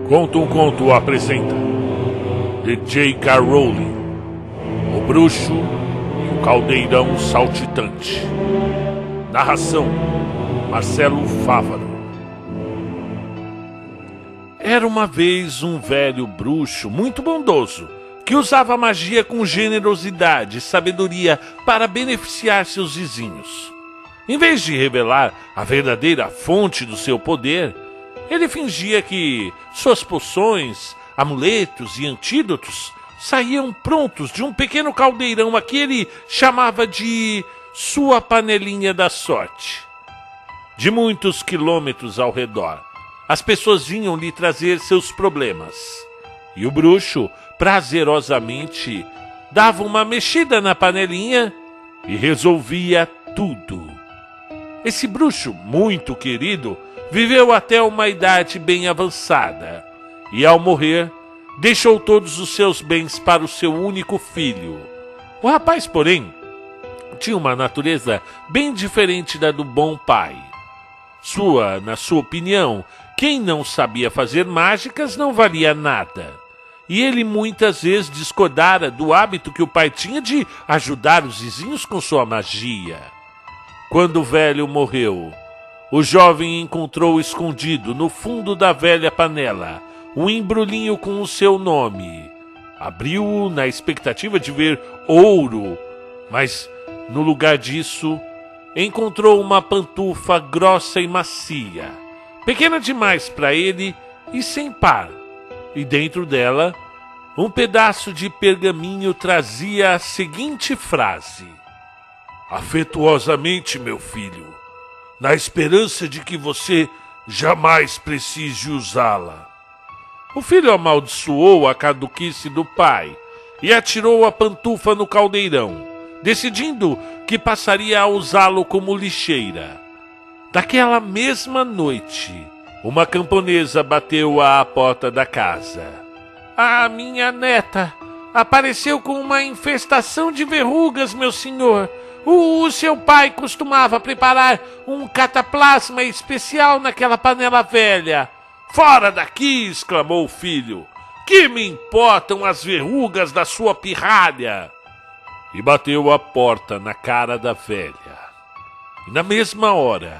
Conta um Conto apresenta de J.K. Rowling, O Bruxo e o Caldeirão Saltitante. Narração: Marcelo Fávaro. Era uma vez um velho bruxo muito bondoso, que usava magia com generosidade e sabedoria para beneficiar seus vizinhos. Em vez de revelar a verdadeira fonte do seu poder, ele fingia que suas poções, amuletos e antídotos saíam prontos de um pequeno caldeirão a que ele chamava de sua panelinha da sorte. De muitos quilômetros ao redor, as pessoas vinham lhe trazer seus problemas. E o bruxo, prazerosamente, dava uma mexida na panelinha e resolvia tudo. Esse bruxo, muito querido, viveu até uma idade bem avançada e, ao morrer, deixou todos os seus bens para o seu único filho. O rapaz, porém, tinha uma natureza bem diferente da do bom pai. Na sua opinião, quem não sabia fazer mágicas não valia nada. E ele muitas vezes discordara do hábito que o pai tinha de ajudar os vizinhos com sua magia. Quando o velho morreu, o jovem encontrou escondido no fundo da velha panela um embrulhinho com o seu nome. Abriu-o na expectativa de ver ouro, mas no lugar disso encontrou uma pantufa grossa e macia, pequena demais para ele e sem par. E dentro dela, um pedaço de pergaminho trazia a seguinte frase: "Afetuosamente, meu filho, na esperança de que você jamais precise usá-la." O filho amaldiçoou a caduquice do pai e atirou a pantufa no caldeirão, decidindo que passaria a usá-lo como lixeira. Daquela mesma noite, uma camponesa bateu à porta da casa. "A minha neta apareceu com uma infestação de verrugas, meu senhor. O seu pai costumava preparar um cataplasma especial naquela panela velha." "Fora daqui!" exclamou o filho. "Que me importam as verrugas da sua pirralha?" E bateu a porta na cara da velha. E na mesma hora,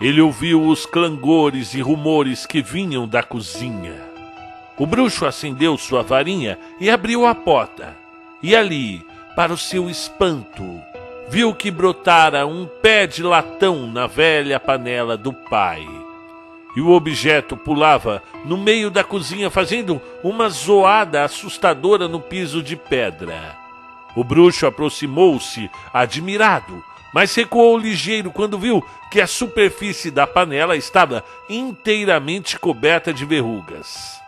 ele ouviu os clangores e rumores que vinham da cozinha. O bruxo acendeu sua varinha e abriu a porta. E ali, para o seu espanto, viu que brotara um pé de latão na velha panela do pai. E o objeto pulava no meio da cozinha, fazendo uma zoada assustadora no piso de pedra. O bruxo aproximou-se, admirado, mas recuou ligeiro quando viu que a superfície da panela estava inteiramente coberta de verrugas.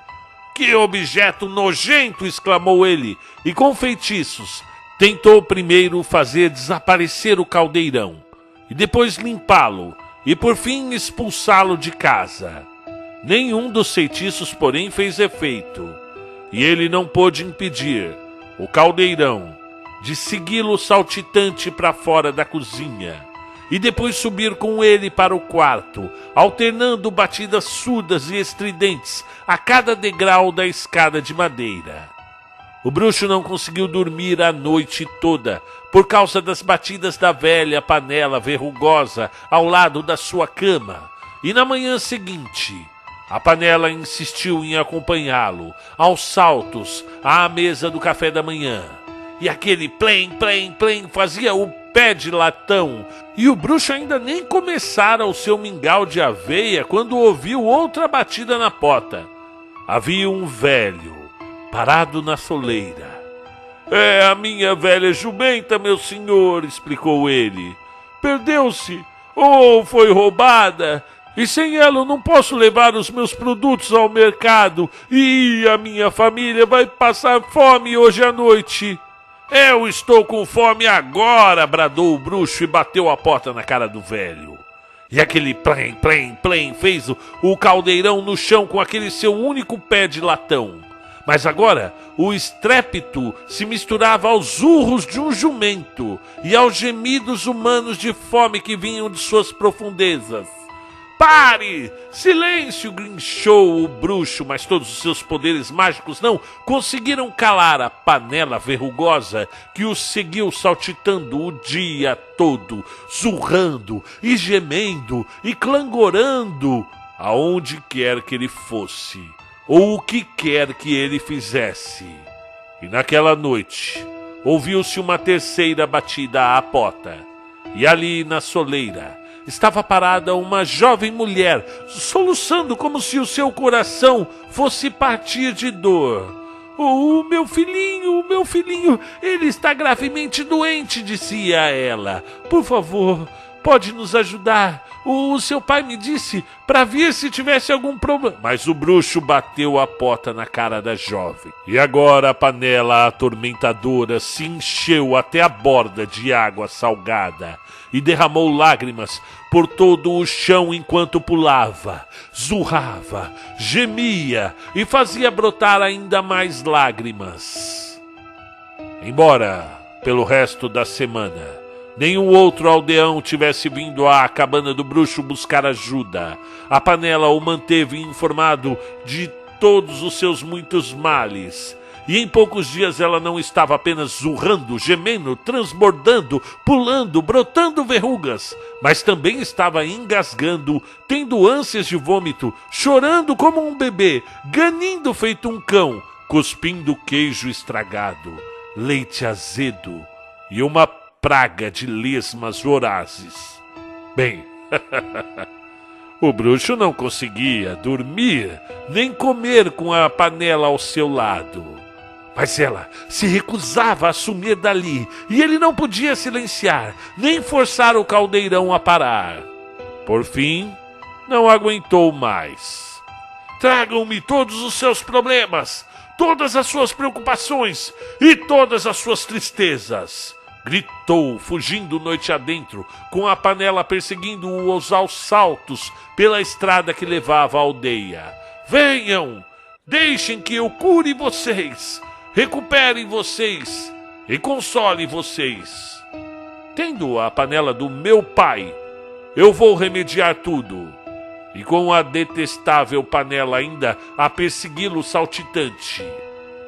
"Que objeto nojento!" exclamou ele, e com feitiços tentou primeiro fazer desaparecer o caldeirão, e depois limpá-lo, e por fim expulsá-lo de casa. Nenhum dos feitiços, porém, fez efeito, e ele não pôde impedir o caldeirão de segui-lo saltitante para fora da cozinha, e depois subir com ele para o quarto, alternando batidas surdas e estridentes a cada degrau da escada de madeira. O bruxo não conseguiu dormir a noite toda, por causa das batidas da velha panela verrugosa ao lado da sua cama, e na manhã seguinte, a panela insistiu em acompanhá-lo, aos saltos, à mesa do café da manhã. E aquele plém, plém, plém fazia o pé de latão, e o bruxo ainda nem começara o seu mingau de aveia quando ouviu outra batida na porta. Havia um velho parado na soleira. "É a minha velha jumenta, meu senhor", explicou ele. "Perdeu-se ou foi roubada, e sem ela eu não posso levar os meus produtos ao mercado, e a minha família vai passar fome hoje à noite." "Eu estou com fome agora!" bradou o bruxo e bateu a porta na cara do velho. E aquele plém, plém, plém fez o caldeirão no chão com aquele seu único pé de latão. Mas agora o estrépito se misturava aos urros de um jumento e aos gemidos humanos de fome que vinham de suas profundezas. Pare! Silêncio! Grinchou o bruxo, mas todos os seus poderes mágicos não conseguiram calar a panela verrugosa que o seguiu saltitando o dia todo, zurrando e gemendo e clangorando aonde quer que ele fosse, ou o que quer que ele fizesse. E naquela noite, ouviu-se uma terceira batida à porta, e ali na soleira estava parada uma jovem mulher, soluçando como se o seu coração fosse partir de dor. Oh, meu filhinho, ele está gravemente doente, dizia ela. Por favor, pode nos ajudar. O seu pai me disse para vir se tivesse algum problema. Mas o bruxo bateu a porta na cara da jovem. E agora a panela atormentadora se encheu até a borda de água salgada e derramou lágrimas por todo o chão enquanto pulava, zurrava, gemia e fazia brotar ainda mais lágrimas. Embora, pelo resto da semana, nenhum outro aldeão tivesse vindo à cabana do bruxo buscar ajuda, a panela o manteve informado de todos os seus muitos males. E em poucos dias ela não estava apenas zurrando, gemendo, transbordando, pulando, brotando verrugas, mas também estava engasgando, tendo ânsias de vômito, chorando como um bebê, ganindo feito um cão, cuspindo queijo estragado, leite azedo e uma praga de lesmas vorazes. Bem, o bruxo não conseguia dormir nem comer com a panela ao seu lado. Mas ela se recusava a sumir dali, e ele não podia silenciar, nem forçar o caldeirão a parar. Por fim, não aguentou mais. Tragam-me todos os seus problemas, todas as suas preocupações e todas as suas tristezas, gritou, fugindo noite adentro, com a panela perseguindo-os aos saltos pela estrada que levava à aldeia. Venham, deixem que eu cure vocês, recupere vocês e console vocês. Tendo a panela do meu pai, eu vou remediar tudo. E com a detestável panela ainda a persegui-lo saltitante,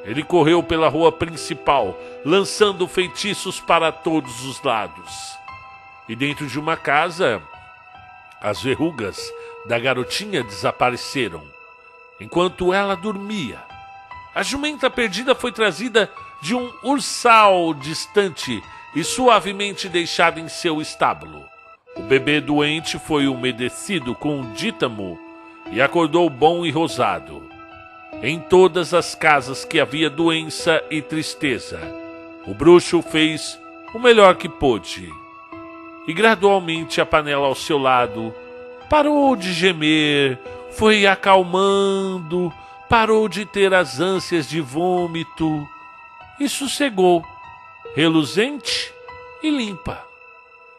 ele correu pela rua principal, lançando feitiços para todos os lados. E dentro de uma casa, as verrugas da garotinha desapareceram, enquanto ela dormia. A jumenta perdida foi trazida de um ursal distante e suavemente deixada em seu estábulo. O bebê doente foi umedecido com um dítamo e acordou bom e rosado. Em todas as casas que havia doença e tristeza, o bruxo fez o melhor que pôde. E gradualmente a panela ao seu lado parou de gemer, foi acalmando, parou de ter as ânsias de vômito e sossegou, reluzente e limpa.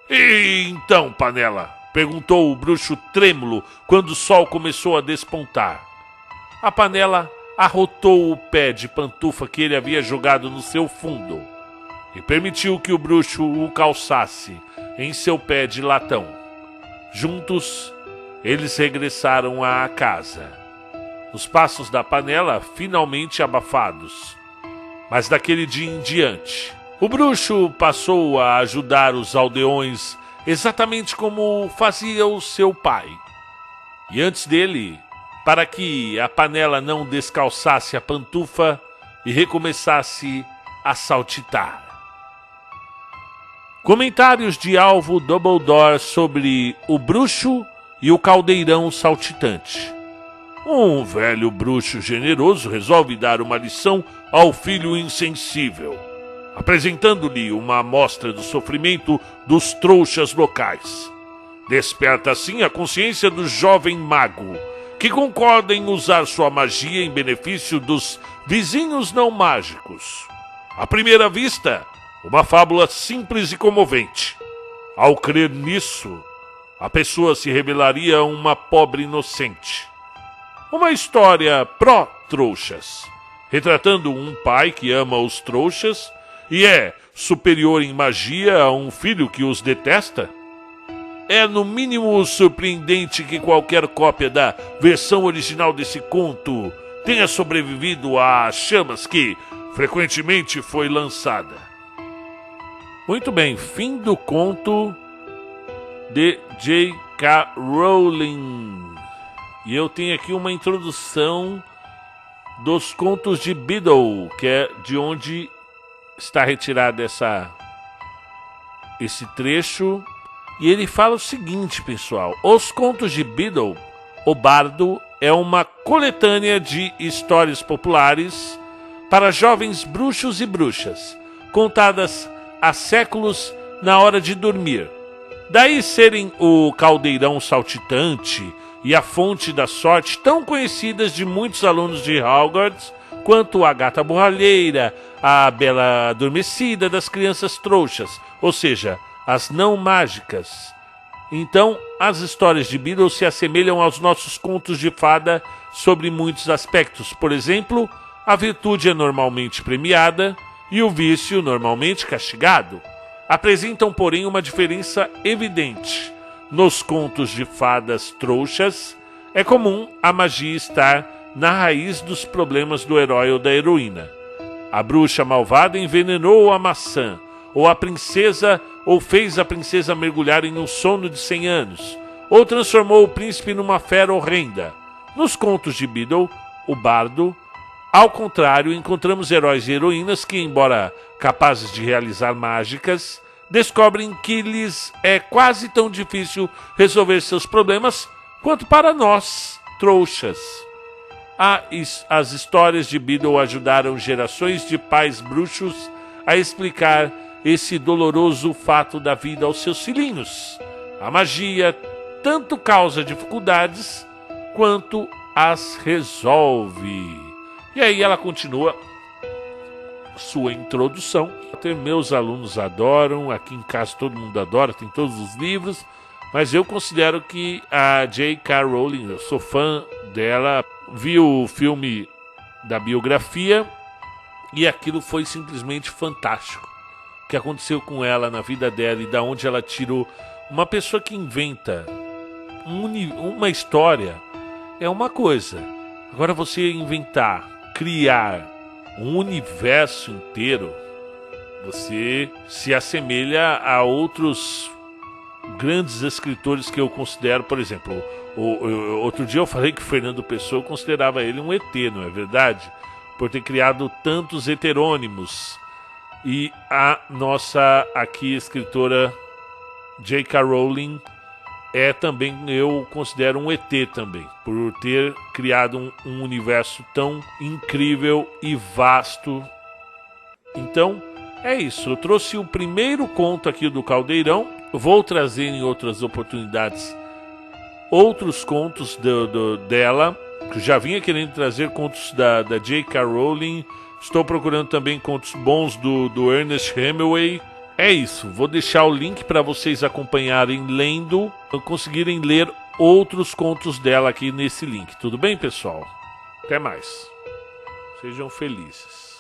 E então, panela? Perguntou o bruxo trêmulo quando o sol começou a despontar. A panela arrotou o pé de pantufa que ele havia jogado no seu fundo e permitiu que o bruxo o calçasse em seu pé de latão. Juntos, eles regressaram à casa. Os passos da panela finalmente abafados. Mas daquele dia em diante, o bruxo passou a ajudar os aldeões exatamente como fazia o seu pai. E antes dele, para que a panela não descalçasse a pantufa e recomeçasse a saltitar. Comentários de Alvo Dumbledore sobre o bruxo e o caldeirão saltitante. Um velho bruxo generoso resolve dar uma lição ao filho insensível, apresentando-lhe uma amostra do sofrimento dos trouxas locais. Desperta assim a consciência do jovem mago, que concorda em usar sua magia em benefício dos vizinhos não mágicos. À primeira vista, uma fábula simples e comovente. Ao crer nisso, a pessoa se revelaria uma pobre inocente. Uma história pró-trouxas, retratando um pai que ama os trouxas e é superior em magia a um filho que os detesta. É no mínimo surpreendente que qualquer cópia da versão original desse conto tenha sobrevivido às chamas que frequentemente foi lançada. Muito bem, fim do conto de J.K. Rowling. E eu tenho aqui uma introdução dos contos de Beedle, que é de onde está retirado esse trecho. E ele fala o seguinte, pessoal: os contos de Beedle, o Bardo, é uma coletânea de histórias populares para jovens bruxos e bruxas, contadas há séculos na hora de dormir. Daí serem o caldeirão saltitante e a fonte da sorte tão conhecidas de muitos alunos de Hogwarts, quanto a gata borralheira, a bela adormecida das crianças trouxas, ou seja, as não mágicas. Então, as histórias de Beedle se assemelham aos nossos contos de fada sobre muitos aspectos. Por exemplo, a virtude é normalmente premiada e o vício normalmente castigado. Apresentam, porém, uma diferença evidente. Nos contos de fadas trouxas, é comum a magia estar na raiz dos problemas do herói ou da heroína. A bruxa malvada envenenou a maçã, ou fez a princesa mergulhar em um sono de 100 anos, ou transformou o príncipe numa fera horrenda. Nos contos de Beedle, o Bardo, ao contrário, encontramos heróis e heroínas que, embora capazes de realizar mágicas, descobrem que lhes é quase tão difícil resolver seus problemas quanto para nós, trouxas. As histórias de Beedle ajudaram gerações de pais bruxos a explicar esse doloroso fato da vida aos seus filhinhos. A magia tanto causa dificuldades quanto as resolve. E aí ela continua sua introdução. Meus alunos adoram, aqui em casa todo mundo adora, tem todos os livros, mas eu considero que a J.K. Rowling, eu sou fã dela, vi o filme da biografia e aquilo foi simplesmente fantástico. O que aconteceu com ela na vida dela e da onde ela tirou. Uma pessoa que inventa uma história é uma coisa. Agora você inventar, criar um universo inteiro, você se assemelha a outros grandes escritores que eu considero, por exemplo, outro dia eu falei que o Fernando Pessoa, eu considerava ele um ET, não é verdade? Por ter criado tantos heterônimos. E a nossa aqui escritora J.K. Rowling é também, eu considero um ET também, por ter criado um universo tão incrível e vasto. Então, é isso. Eu trouxe o primeiro conto aqui do Caldeirão. Vou trazer em outras oportunidades outros contos dela, que eu já vinha querendo trazer contos da J.K. Rowling. Estou procurando também contos bons do Ernest Hemingway. É isso, vou deixar o link para vocês acompanharem lendo, conseguirem ler outros contos dela aqui nesse link. Tudo bem, pessoal? Até mais. Sejam felizes.